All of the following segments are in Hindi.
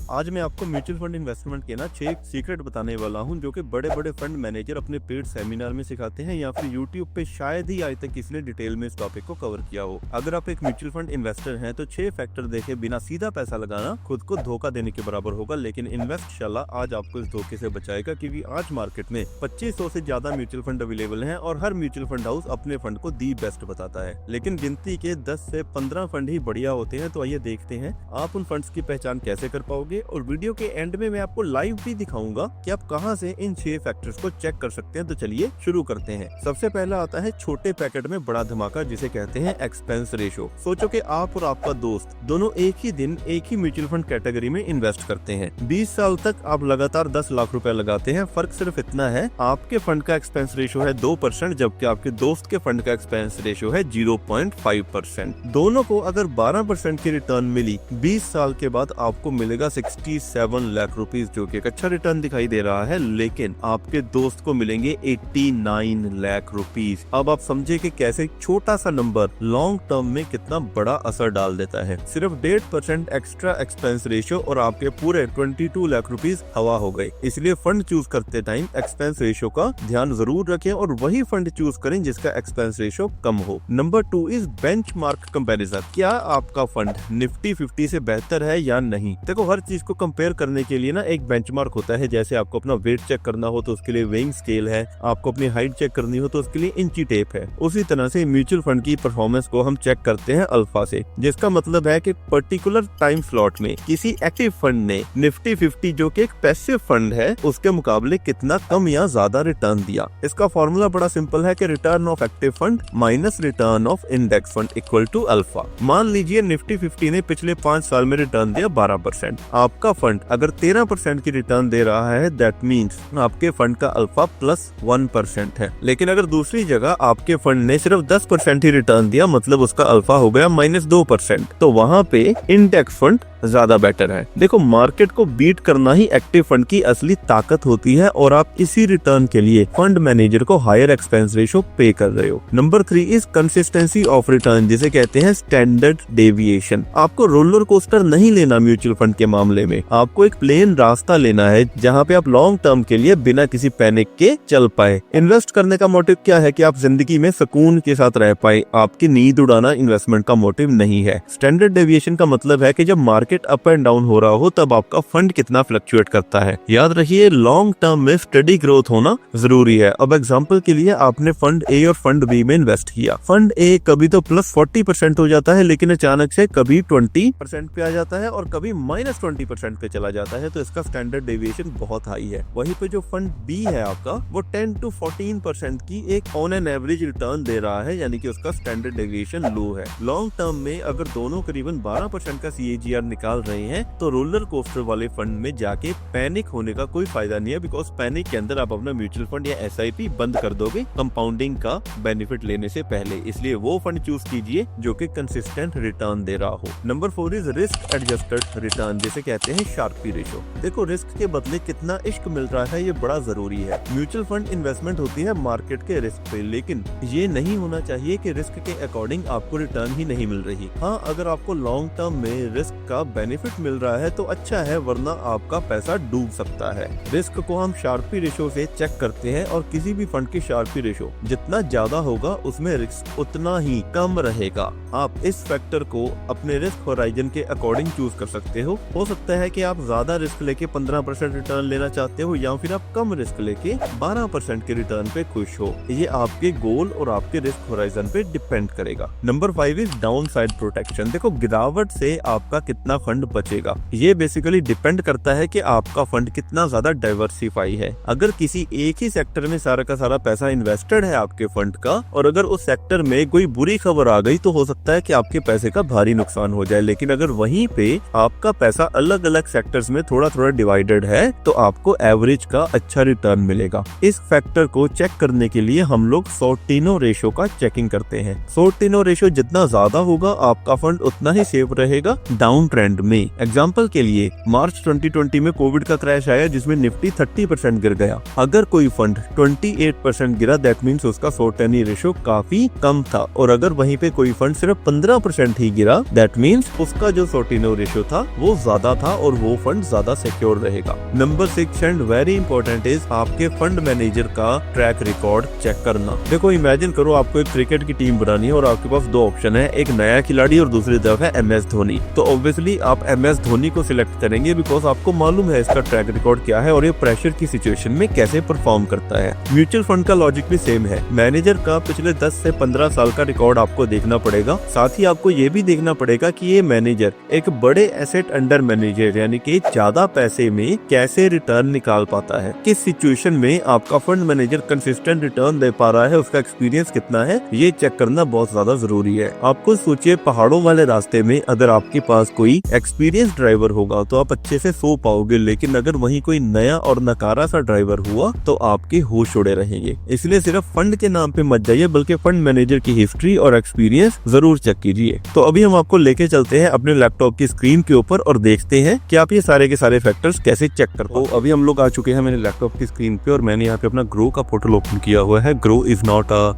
आज मैं आपको म्यूचुअल फंड इन्वेस्टमेंट के ना 6 सीक्रेट बताने वाला हूं जो कि बड़े बड़े फंड मैनेजर अपने पेड सेमिनार में सिखाते हैं या फिर यूट्यूब पे शायद ही आज तक किसी ने डिटेल में इस टॉपिक को कवर किया हो। अगर आप एक म्यूचुअल फंड इन्वेस्टर हैं तो 6 फैक्टर देखे बिना सीधा पैसा लगाना खुद को धोखा देने के बराबर होगा, लेकिन इन्वेस्टशाला आज आपको इस धोखे से बचाएगा क्योंकि आज मार्केट में 2500 से ज्यादा म्यूचुअल फंड अवेलेबल हैं और हर म्यूचुअल फंड हाउस अपने फंड को दी बेस्ट बताता है, लेकिन गिनती के 10 से 15 फंड ही बढ़िया होते हैं। तो आइए देखते हैं आप उन फंड्स की पहचान कैसे कर पाओगे और वीडियो के एंड में मैं आपको लाइव भी दिखाऊंगा कि आप कहां से इन 6 फैक्टर्स को चेक कर सकते हैं। तो चलिए शुरू करते हैं। सबसे पहला आता है छोटे पैकेट में बड़ा धमाका, जिसे कहते हैं एक्सपेंस रेशो। सोचो कि आप और आपका दोस्त दोनों एक ही दिन एक ही म्यूचुअल फंड कैटेगरी में इन्वेस्ट करते हैं। 20 साल तक आप लगातार 10 लाख रुपए लगाते हैं। फर्क सिर्फ इतना है, आपके फंड का एक्सपेंस रेशो है 2% जबकि आपके दोस्त के फंड का एक्सपेंस रेशो है 0.5%। दोनों को अगर 12% की रिटर्न मिली 20 साल के बाद आपको मिलेगा 67 लाख रुपीस, जो कि एक अच्छा रिटर्न दिखाई दे रहा है, लेकिन आपके दोस्त को मिलेंगे 89 लाख रुपीस। अब आप समझे कि कैसे छोटा सा नंबर लॉन्ग टर्म में कितना बड़ा असर डाल देता है। सिर्फ 1.5% एक्स्ट्रा एक्सपेंस रेशो और आपके पूरे 22 लाख रुपीस हवा हो गए। इसलिए फंड चूज करते टाइम एक्सपेंस रेशो का ध्यान जरूर रखें और वही फंड चूज करें जिसका एक्सपेंस रेशो कम हो। Number 2 is benchmark comparison. क्या आपका फंड निफ्टी 50 से बेहतर है या नहीं? देखो, हर चीज को कंपेयर करने के लिए ना एक बेंचमार्क होता है। जैसे आपको अपना वेट चेक करना हो तो उसके लिए वेइंग स्केल है, आपको अपनी हाइट चेक करनी हो तो उसके लिए इंची टेप है। उसी तरह से म्यूचुअल फंड की परफॉर्मेंस को हम चेक करते हैं अल्फा से, जिसका मतलब है कि पर्टिकुलर टाइम स्लॉट में किसी एक्टिव फंड ने निफ्टी 50 जो कि एक पैसिव फंड है उसके मुकाबले कितना कम या ज्यादा रिटर्न दिया। इसका फॉर्मूला बड़ा सिंपल है कि return of active fund minus return of index fund equal to alpha. मान लीजिए निफ्टी 50 ने पिछले 5 साल में रिटर्न दिया 12%। आपका फंड अगर 13% की रिटर्न दे रहा है, दैट मीन्स आपके फंड का अल्फा +1% है। लेकिन अगर दूसरी जगह आपके फंड ने सिर्फ 10% ही रिटर्न दिया, मतलब उसका अल्फा हो गया -2%, तो वहाँ पे इंडेक्स फंड ज्यादा बेटर है। देखो, मार्केट को बीट करना ही एक्टिव फंड की असली ताकत होती है और आप इसी रिटर्न के लिए फंड मैनेजर को हायर एक्सपेंस रेशो पे कर रहे हो। Number 3 is consistency of return, जिसे कहते हैं स्टैंडर्ड डेविएशन। आपको रोलर कोस्टर नहीं लेना म्यूचुअल फंड के मामले में, आपको एक प्लेन रास्ता लेना है जहाँ पे आप लॉन्ग टर्म के लिए बिना किसी पैनिक के चल पाए। इन्वेस्ट करने का मोटिव क्या है कि आप जिंदगी में सुकून के साथ रह पाए, आपकी नींद उड़ाना इन्वेस्टमेंट का मोटिव नहीं है। स्टैंडर्ड डेविएशन का मतलब है कि जब मार्केट अप एंड डाउन हो रहा हो तब आपका फंड कितना फ्लक्चुएट करता है। याद रखिए, लॉन्ग टर्म में स्टडी ग्रोथ होना जरूरी है। अब एग्जांपल के लिए आपने फंड ए और फंड बी में इन्वेस्ट किया। फंड ए कभी तो +40% हो जाता है, लेकिन अचानक से कभी 20% पे आ जाता है और कभी -20% पे चला जाता है, तो इसका स्टैंडर्ड डेविएशन बहुत हाई है। वहीं पे जो फंड बी है आपका, वो 10 to 14% की एक ऑन एन एवरेज रिटर्न दे रहा है, यानी कि उसका स्टैंडर्ड डेविएशन लो है। लॉन्ग टर्म में अगर दोनों करीबन 12% का CAGR निकाल रहे हैं तो रोलर कोस्टर वाले फंड में जाके पैनिक होने का कोई फायदा नहीं है, बिकॉज पैनिक के अंदर आप अपना म्यूचुअल फंड या SIP बंद कर दोगे कंपाउंडिंग का बेनिफिट लेने से पहले। इसलिए वो फंड चूज कीजिए जो कि कंसिस्टेंट रिटर्न दे रहा हो। Number 4 is risk adjusted return, जिसे कहते हैं शार्पी रेशो। देखो, रिस्क के बदले कितना इश्क मिल रहा है ये बड़ा जरूरी है। म्यूचुअल फंड इन्वेस्टमेंट होती है मार्केट के रिस्क पे, लेकिन ये नहीं होना चाहिए कि रिस्क के अकॉर्डिंग आपको रिटर्न ही नहीं मिल रही। हाँ, अगर आपको लॉन्ग टर्म में रिस्क का बेनिफिट मिल रहा है तो अच्छा है, वरना आपका पैसा डूब सकता है। रिस्क को हम शार्पी रेशो से चेक करते हैं और किसी भी फंड की शार्पी रेशो जितना ज्यादा होगा उसमें रिस्क उतना ही कम रहेगा। आप इस फैक्टर को अपने रिस्क होराइजन के अकॉर्डिंग चूज कर सकते हो। सकता है कि आप ज्यादा रिस्क लेके 15% रिटर्न लेना चाहते हो या फिर आप कम रिस्क लेके 12% के रिटर्न पे खुश हो। ये आपके गोल और आपके रिस्क होराइजन पे डिपेंड करेगा। Number 5 is down side protection. देखो, गिरावट से आपका कितना फंड बचेगा ये बेसिकली डिपेंड करता है कि आपका फंड कितना ज्यादा डाइवर्सिफाई है। अगर किसी एक ही सेक्टर में सारा का सारा पैसा इन्वेस्टेड है आपके फंड का और अगर उस सेक्टर में कोई बुरी खबर आ गई तो हो सकता है कि आपके पैसे का भारी नुकसान हो जाए, लेकिन अगर वहीं पे आपका पैसा अलग अलग सेक्टर्स में थोड़ा थोड़ा डिवाइडेड है तो आपको एवरेज का अच्छा रिटर्न मिलेगा। इस फैक्टर को चेक करने के लिए हम लोग सोर्टिनो रेशो का चेकिंग करते हैं। सोर्टिनो रेशो जितना ज्यादा होगा आपका फंड उतना ही सेफ रहेगा डाउन ट्रेंड ट्रेंड में। एग्जाम्पल के लिए मार्च 2020 में कोविड का क्रैश आया जिसमें निफ्टी 30% गिर गया। अगर कोई फंड 28% गिरा दैट मीन्स उसका शॉर्ट टेनी रेशियो काफी कम था, और अगर वहीं पे कोई फंड सिर्फ 15% ही गिरा दैट मीन्स उसका जो शॉर्ट टेनी रेशियो था वो ज्यादा था और वो फंड ज्यादा सिक्योर रहेगा। Number 6 and very important is आपके फंड मैनेजर का ट्रैक रिकॉर्ड चेक करना। देखो इमेजिन करो आपको एक क्रिकेट की टीम बनानी है और आपके पास दो ऑप्शन है, एक नया खिलाड़ी और दूसरी तरफ है MS धोनी। तो ऑब्वियसली आप MS धोनी को सिलेक्ट करेंगे बिकॉज आपको मालूम है इसका ट्रैक रिकॉर्ड क्या है और ये प्रेशर की सिचुएशन में कैसे परफॉर्म करता है। म्यूचुअल फंड का लॉजिक भी सेम है। मैनेजर का पिछले 10 से 15 साल का रिकॉर्ड आपको देखना पड़ेगा। साथ ही आपको ये भी देखना पड़ेगा कि ये मैनेजर एक बड़े एसेट अंडर मैनेजर यानी कि ज्यादा पैसे में कैसे रिटर्न निकाल पाता है, किस सिचुएशन में आपका फंड मैनेजर कंसिस्टेंट रिटर्न दे पा रहा है, उसका एक्सपीरियंस कितना है, ये चेक करना बहुत ज्यादा जरूरी है। आपको सोचिए पहाड़ों वाले रास्ते में अगर आपके पास कोई एक्सपीरियंस ड्राइवर होगा तो आप अच्छे से सो पाओगे, लेकिन अगर वहीं कोई नया और नकारा सा ड्राइवर हुआ तो आपके होश उड़े रहेंगे। इसलिए सिर्फ फंड के नाम पे मत जाइए बल्कि फंड मैनेजर की हिस्ट्री और एक्सपीरियंस जरूर चेक कीजिए। तो अभी हम आपको लेके चलते हैं अपने लैपटॉप की स्क्रीन के ऊपर और देखते हैं कि आप ये सारे के सारे फैक्टर्स कैसे चेक करते हो। अभी हम लोग आ चुके हैं मेरे लैपटॉप की स्क्रीन पे और मैंने यहाँ पे अपना ग्रो का पोर्टल ओपन किया हुआ है। Grow is not a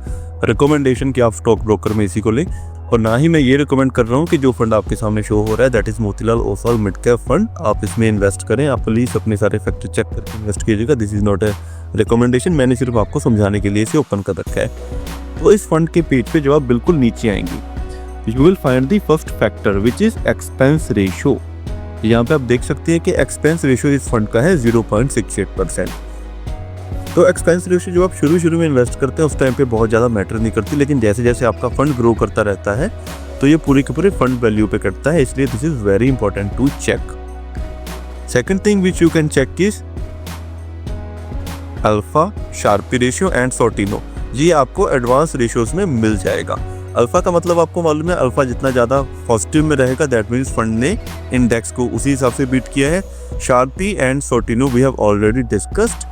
recommendation कि आप स्टॉक ब्रोकर में इसी को लें, और ना ही मैं ये रिकमेंड कर रहा हूँ कि जो फंड आपके सामने शो हो रहा है that is Motilal Oswal mid cap fund, आप इसमें इन्वेस्ट करें। आप प्लीज अपने सारे फैक्टर चेक करके इन्वेस्ट कीजिएगा। This is not a recommendation, मैंने सिर्फ आपको समझाने के लिए इसे ओपन कर रखा है। तो इस फंड के पेज पे जब आप बिल्कुल नीचे आएंगे you will find the first factor which is expense ratio. यहाँ पे आप देख सकते हैं कि एक्सपेंस रेशियो इस फंड का है 0.68%। तो एक्सपेंस रेशियो जब आप शुरू में इन्वेस्ट करते हैं उस टाइम पे बहुत ज़्यादा मैटर नहीं करती, लेकिन जैसे जैसे आपका फंड ग्रो करता रहता है तो ये पूरे के पूरे फंड वैल्यू पे करता है, इसलिए this is very important to check. Second thing which you can check is alpha, Sharpe ratio and Sortino. ये आपको एडवांस रेशियोज में मिल जाएगा। अल्फा का मतलब आपको मालूम है, अल्फा जितना ज़्यादा पॉजिटिव में रहेगा दैट मीन्स फंड ने इंडेक्स को उसी हिसाब से बीट किया है। Sharpe and Sortino we have already discussed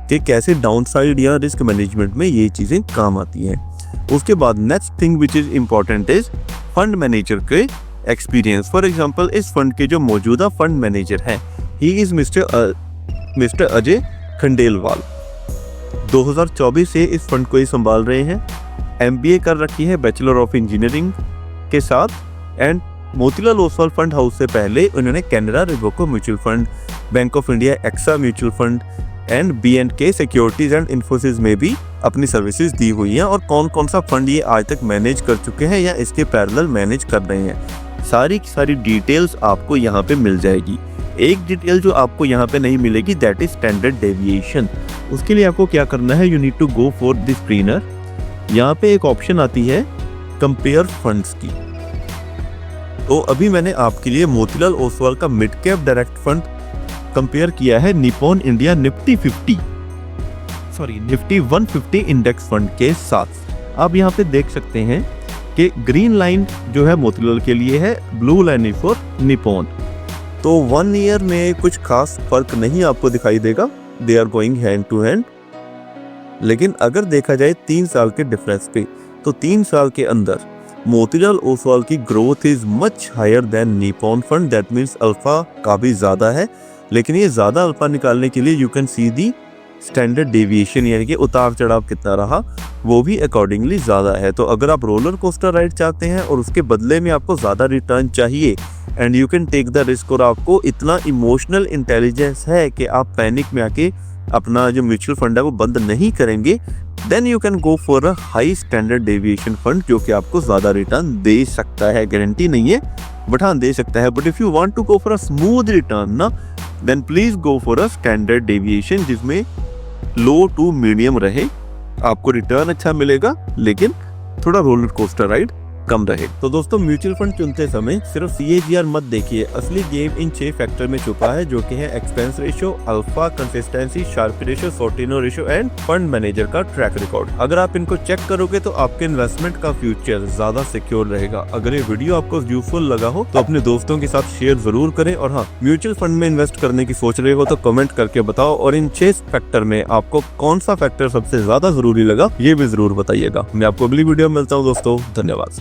कि कैसे डाउन साइड या रिस्क मैनेजमेंट में ये चीज़ें काम आती हैं। उसके बाद next thing which is important is fund manager के एक्सपीरियंस। फॉर एग्जाम्पल इस फंड के जो मौजूदा फंड मैनेजर हैं he is mister Ajay Khandelwal. 2024 से इस फंड को ही संभाल रहे हैं। MBA कर रखी है बैचलर ऑफ इंजीनियरिंग के साथ, and Motilal Oswal fund house से पहले उन्होंने Canara Robeco mutual fund, Bank of India AXA mutual fund and B&K securities and Infosys में भी अपनी सर्विसेज दी हुई हैं। और कौन कौन सा फंड ये आज तक मैनेज कर चुके हैं या इसके पैरेलल मैनेज कर रहे हैं, सारी की सारी डिटेल्स आपको यहाँ पे मिल जाएगी। एक डिटेल जो आपको यहाँ पे नहीं मिलेगी दैट इज स्टैंडर्ड डेविएशन। उसके लिए आपको क्या करना है, you need to go for the screener. यहाँ पे एक ऑप्शन आती है कंपेयर फंड्स की। तो अभी मैंने आपके लिए मोतीलाल ओसवाल का mid cap direct fund compare किया है Nippon India Nifty 150 index fund के साथ। आप यहाँ पे देख सकते हैं कि ग्रीन लाइन जो है मोतीलाल के लिए है, blue line is for Nippon. तो 1 ईयर में कुछ खास फर्क नहीं आपको दिखाई देगा, they are going hand to hand. लेकिन अगर देखा जाए 3 साल के डिफरेंस पे तो 3 साल के अंदर मोतीलाल ओसवाल की growth is much higher than Nippon fund, that means alpha काफी ज्यादा है। लेकिन ये ज्यादा अल्फा निकालने के लिए you can see the standard deviation यानी कि उतार चढ़ाव कितना रहा वो भी अकॉर्डिंगली ज्यादा है। तो अगर आप रोलर कोस्टर राइड चाहते हैं और उसके बदले में आपको ज्यादा रिटर्न चाहिए and you can take the risk और आपको इतना इमोशनल इंटेलिजेंस है कि आप पैनिक में आके अपना जो म्यूचुअल फंड है वो बंद नहीं करेंगे, then you can go for a high standard deviation fund जो कि आपको ज्यादा रिटर्न दे सकता है। गारंटी नहीं है बट हाँ दे सकता है। But if you want to go for a smooth return ना then please go for a standard deviation जिसमें लो टू मीडियम रहे, आपको रिटर्न अच्छा मिलेगा लेकिन थोड़ा रोलर कोस्टर राइड कम रहे। तो दोस्तों म्यूचुअल फंड चुनते समय सिर्फ CAGR मत देखिए, असली गेम इन 6 फैक्टर में छुपा है जो कि है expense ratio, alpha, consistency, sharpy ratio, Sortino ratio end fund manager का ट्रैक रिकॉर्ड। अगर आप इनको चेक करोगे तो आपके इन्वेस्टमेंट का फ्यूचर ज्यादा सिक्योर रहेगा। अगर ये वीडियो आपको यूजफुल लगा हो तो अपने दोस्तों के साथ शेयर जरूर करें, और हाँ म्यूचुअल फंड में इन्वेस्ट करने की सोच रहे हो तो कमेंट करके बताओ, और इन 6 फैक्टर में आपको कौन सा फैक्टर सबसे ज्यादा जरूरी लगा ये भी जरूर बताइएगा। मैं आपको अगली वीडियो में मिलता हूँ दोस्तों, धन्यवाद।